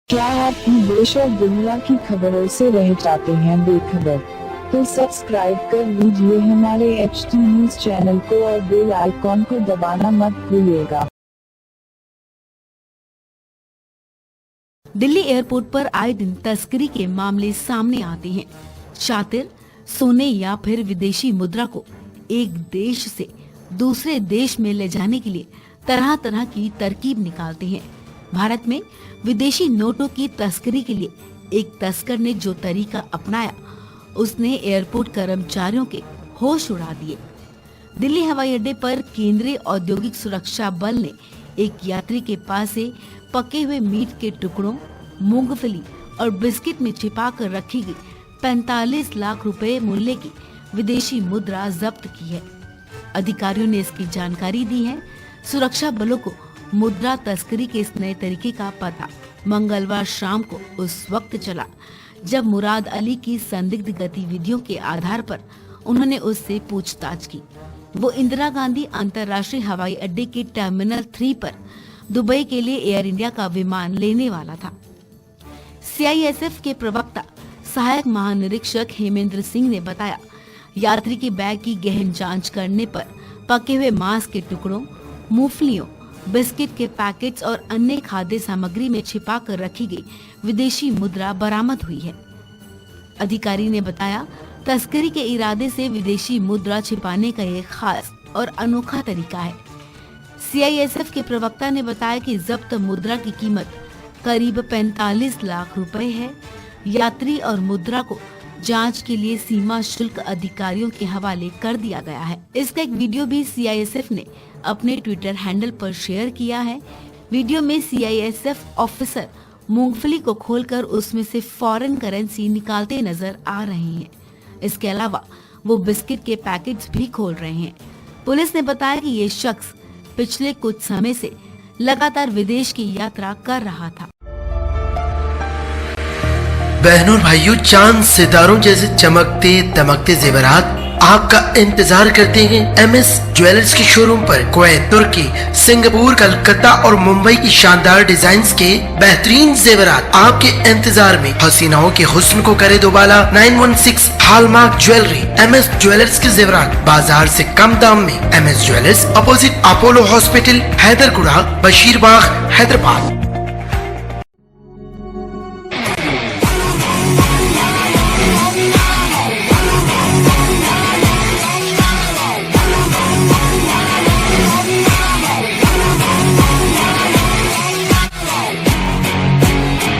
क्या आप देश और दुनिया की खबरों से रह जाते हैं बेखबर? तो सब्सक्राइब कर लीजिए हमारे HT न्यूज चैनल को और बेल आइकॉन को दबाना मत भूलिएगा। दिल्ली एयरपोर्ट पर आए दिन तस्करी के मामले सामने आते हैं। शातिर सोने या फिर विदेशी मुद्रा को एक देश से दूसरे देश में ले जाने के लिए तरह तरह की तरकीब निकालते हैं। भारत में विदेशी नोटों की तस्करी के लिए एक तस्कर ने जो तरीका अपनाया, उसने एयरपोर्ट कर्मचारियों के होश उड़ा दिए। दिल्ली हवाई अड्डे पर केंद्रीय औद्योगिक सुरक्षा बल ने एक यात्री के पास से पके हुए मीट के टुकड़ों, मूंगफली और बिस्किट में छिपा कर रखी गई 45 लाख रुपए मूल्य की विदेशी मुद्रा जब्त की है। अधिकारियों ने इसकी जानकारी दी है। सुरक्षा बलों को मुद्रा तस्करी के इस नए तरीके का पता मंगलवार शाम को उस वक्त चला जब मुराद अली की संदिग्ध गतिविधियों के आधार पर उन्होंने उससे पूछताछ की। वो इंदिरा गांधी अंतर्राष्ट्रीय हवाई अड्डे के टर्मिनल 3 पर दुबई के लिए एयर इंडिया का विमान लेने वाला था। CISF के प्रवक्ता सहायक महानिरीक्षक हेमेंद्र सिंह ने बताया, यात्री के बैग की गहन जांच करने पर पके हुए मांस के टुकड़ों, मूंगफलियों, बिस्किट के पैकेट्स और अन्य खाद्य सामग्री में छिपा कर रखी गई विदेशी मुद्रा बरामद हुई है। अधिकारी ने बताया, तस्करी के इरादे से विदेशी मुद्रा छिपाने का एक खास और अनोखा तरीका है। CISF के प्रवक्ता ने बताया कि जब्त मुद्रा की कीमत करीब 45 लाख रुपए है। यात्री और मुद्रा को जांच के लिए सीमा शुल्क अधिकारियों के हवाले कर दिया गया है। इसका एक वीडियो भी CISF ने अपने ट्विटर हैंडल पर शेयर किया है। वीडियो में CISF ऑफिसर मूंगफली को खोलकर उसमें से फॉरेन करेंसी निकालते नजर आ रहे हैं। इसके अलावा वो बिस्किट के पैकेट्स भी खोल रहे हैं। पुलिस ने बताया कि ये शख्स पिछले कुछ समय से लगातार विदेश की यात्रा कर रहा था। बहनों और भाइयों, चांद सितारों जैसे चमकते दमकते जेवरात आपका इंतजार करते हैं MS ज्वेलर्स के शोरूम पर। कुवैत, तुर्की, सिंगापुर, कलकत्ता और मुंबई की शानदार डिजाइन्स के बेहतरीन जेवरात आपके इंतजार में। हसीनाओं के हुस्न को करे दोबाला। 916 हॉलमार्क ज्वेलरी। MS ज्वेलर्स के जेवरात बाजार से कम दाम में। MS jewellers, opposite Apollo hospital, Hyderguda, Basheerbagh, Hyderabad.